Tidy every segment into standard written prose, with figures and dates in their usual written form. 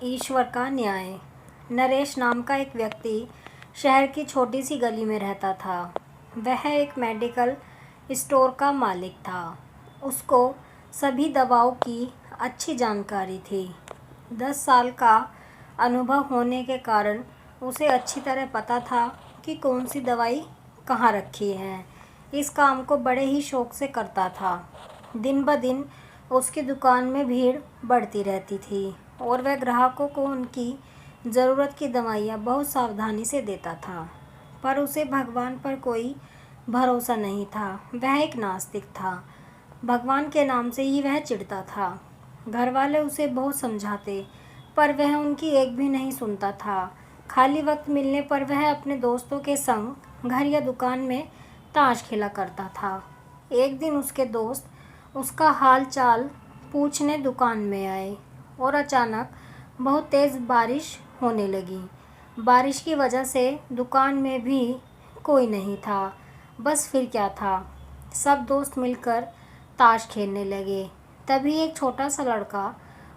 ईश्वर का न्याय। नरेश नाम का एक व्यक्ति शहर की छोटी सी गली में रहता था। वह एक मेडिकल स्टोर का मालिक था। उसको सभी दवाओं की अच्छी जानकारी थी। 10 साल का अनुभव होने के कारण उसे अच्छी तरह पता था कि कौन सी दवाई कहाँ रखी है। इस काम को बड़े ही शौक से करता था। दिन ब दिन उसकी दुकान में भीड़ बढ़ती रहती थी और वह ग्राहकों को उनकी ज़रूरत की दवाइयाँ बहुत सावधानी से देता था। पर उसे भगवान पर कोई भरोसा नहीं था। वह एक नास्तिक था। भगवान के नाम से ही वह चिढ़ता था। घर वाले उसे बहुत समझाते पर वह उनकी एक भी नहीं सुनता था। खाली वक्त मिलने पर वह अपने दोस्तों के संग घर या दुकान में ताश खेला करता था। एक दिन उसके दोस्त उसका हाल चाल पूछने दुकान में आए और अचानक बहुत तेज़ बारिश होने लगी। बारिश की वजह से दुकान में भी कोई नहीं था। बस फिर क्या था, सब दोस्त मिलकर ताश खेलने लगे। तभी एक छोटा सा लड़का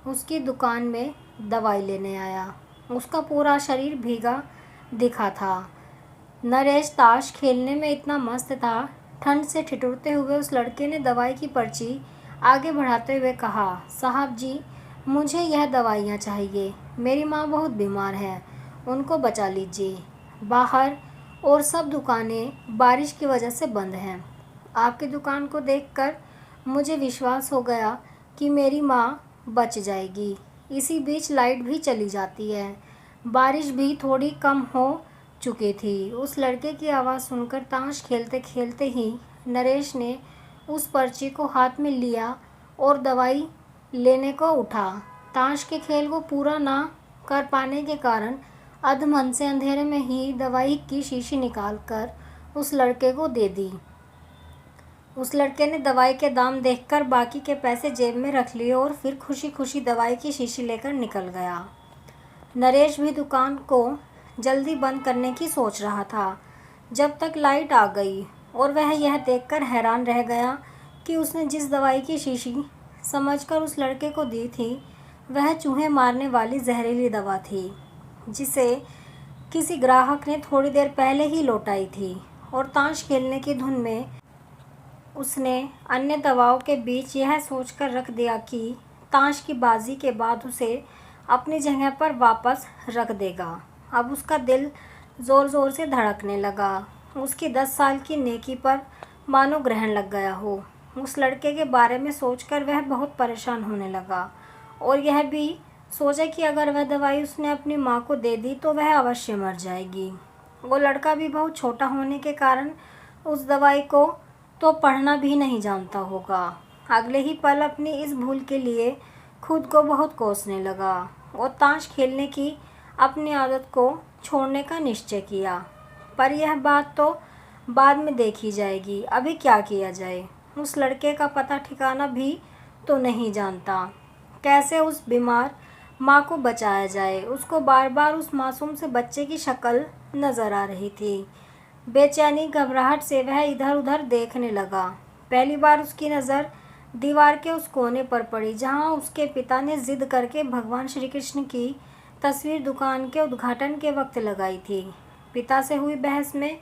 उसकी दुकान में दवाई लेने आया। उसका पूरा शरीर भीगा दिखा था। नरेश ताश खेलने में इतना मस्त था। ठंड से ठिठुरते हुए उस लड़के ने दवाई की पर्ची आगे बढ़ाते हुए कहा, साहब जी, मुझे यह दवाइयाँ चाहिए। मेरी माँ बहुत बीमार है, उनको बचा लीजिए। बाहर और सब दुकानें बारिश की वजह से बंद हैं। आपकी दुकान को देखकर मुझे विश्वास हो गया कि मेरी माँ बच जाएगी। इसी बीच लाइट भी चली जाती है। बारिश भी थोड़ी कम हो चुकी थी। उस लड़के की आवाज़ सुनकर ताश खेलते खेलते ही नरेश ने उस पर्ची को हाथ में लिया और दवाई लेने को उठा। ताश के खेल को पूरा ना कर पाने के कारण अधमन से अंधेरे में ही दवाई की शीशी निकालकर उस लड़के को दे दी। उस लड़के ने दवाई के दाम देखकर बाकी के पैसे जेब में रख लिए और फिर खुशी खुशी दवाई की शीशी लेकर निकल गया। नरेश भी दुकान को जल्दी बंद करने की सोच रहा था जब तक लाइट आ गई और वह यह देखकर हैरान रह गया कि उसने जिस दवाई की शीशी समझकर उस लड़के को दी थी वह चूहे मारने वाली जहरीली दवा थी, जिसे किसी ग्राहक ने थोड़ी देर पहले ही लौटाई थी। और ताश खेलने की धुन में उसने अन्य दवाओं के बीच यह सोचकर रख दिया कि ताश की बाजी के बाद उसे अपनी जगह पर वापस रख देगा। अब उसका दिल ज़ोर ज़ोर से धड़कने लगा। उसकी 10 साल की नेकी पर मानो ग्रहण लग गया हो। उस लड़के के बारे में सोचकर वह बहुत परेशान होने लगा और यह भी सोचा कि अगर वह दवाई उसने अपनी माँ को दे दी तो वह अवश्य मर जाएगी। वो लड़का भी बहुत छोटा होने के कारण उस दवाई को तो पढ़ना भी नहीं जानता होगा। अगले ही पल अपनी इस भूल के लिए खुद को बहुत कोसने लगा और ताश खेलने की अपनी आदत को छोड़ने का निश्चय किया। पर यह बात तो बाद में देखी जाएगी। अभी क्या किया जाए। उस लड़के का पता ठिकाना भी तो नहीं जानता। कैसे उस बीमार माँ को बचाया जाए। उसको बार बार उस मासूम से बच्चे की शक्ल नज़र आ रही थी। बेचैनी घबराहट से वह इधर उधर देखने लगा। पहली बार उसकी नज़र दीवार के उस कोने पर पड़ी जहाँ उसके पिता ने जिद करके भगवान श्री कृष्ण की तस्वीर दुकान के उद्घाटन के वक्त लगाई थी। पिता से हुई बहस में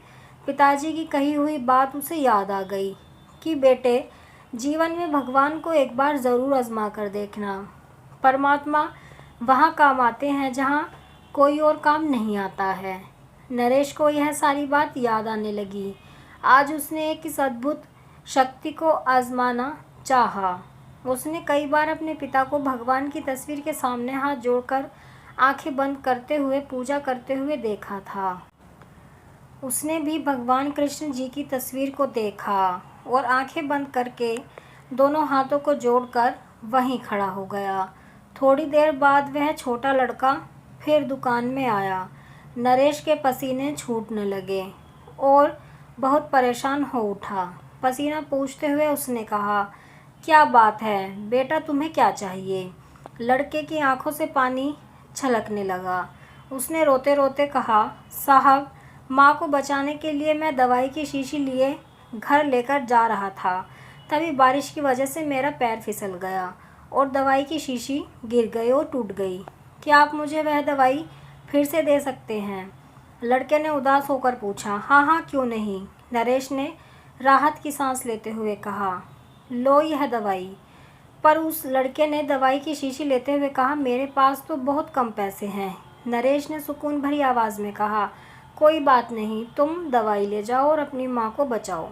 पिताजी की कही हुई बात उसे याद आ गई कि बेटे, जीवन में भगवान को एक बार ज़रूर आजमा कर देखना। परमात्मा वहाँ काम आते हैं जहाँ कोई और काम नहीं आता है। नरेश को यह सारी बात याद आने लगी। आज उसने एक इस अद्भुत शक्ति को आजमाना चाहा। उसने कई बार अपने पिता को भगवान की तस्वीर के सामने हाथ जोड़कर आंखें बंद करते हुए पूजा करते हुए देखा था। उसने भी भगवान कृष्ण जी की तस्वीर को देखा और आंखें बंद करके दोनों हाथों को जोड़कर वहीं खड़ा हो गया। थोड़ी देर बाद वह छोटा लड़का फिर दुकान में आया। नरेश के पसीने छूटने लगे और बहुत परेशान हो उठा। पसीना पूछते हुए उसने कहा, क्या बात है बेटा, तुम्हें क्या चाहिए? लड़के की आंखों से पानी छलकने लगा। उसने रोते रोते कहा, साहब, माँ को बचाने के लिए मैं दवाई की शीशी लिए घर लेकर जा रहा था। तभी बारिश की वजह से मेरा पैर फिसल गया और दवाई की शीशी गिर गई और टूट गई। क्या आप मुझे वह दवाई फिर से दे सकते हैं? लड़के ने उदास होकर पूछा। हाँ हाँ, क्यों नहीं, नरेश ने राहत की सांस लेते हुए कहा। लो यह दवाई। पर उस लड़के ने दवाई की शीशी लेते हुए कहा, मेरे पास तो बहुत कम पैसे हैं। नरेश ने सुकून भरी आवाज़ में कहा, कोई बात नहीं, तुम दवाई ले जाओ और अपनी माँ को बचाओ।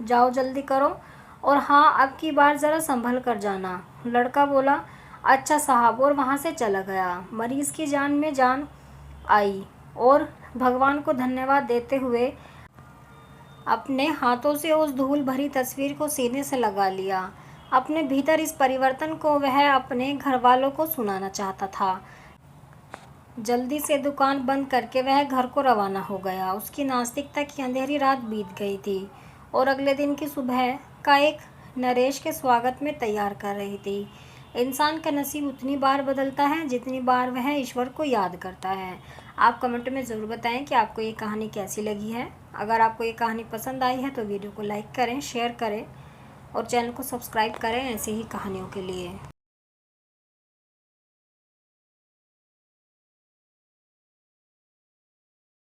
जाओ जल्दी करो, और हाँ, अब की बार ज़रा संभल कर जाना। लड़का बोला, अच्छा साहब, और वहाँ से चला गया। मरीज़ की जान में जान आई और भगवान को धन्यवाद देते हुए अपने हाथों से उस धूल भरी तस्वीर को सीने से लगा लिया। अपने भीतर इस परिवर्तन को वह अपने घर वालों को सुनाना चाहता था। जल्दी से दुकान बंद करके वह घर को रवाना हो गया। उसकी नास्तिकता की अंधेरी रात बीत गई थी और अगले दिन की सुबह का एक नरेश के स्वागत में तैयार कर रही थी। इंसान का नसीब उतनी बार बदलता है जितनी बार वह ईश्वर को याद करता है। आप कमेंट में ज़रूर बताएं कि आपको ये कहानी कैसी लगी है। अगर आपको ये कहानी पसंद आई है तो वीडियो को लाइक करें, शेयर करें और चैनल को सब्सक्राइब करें ऐसी ही कहानियों के लिए।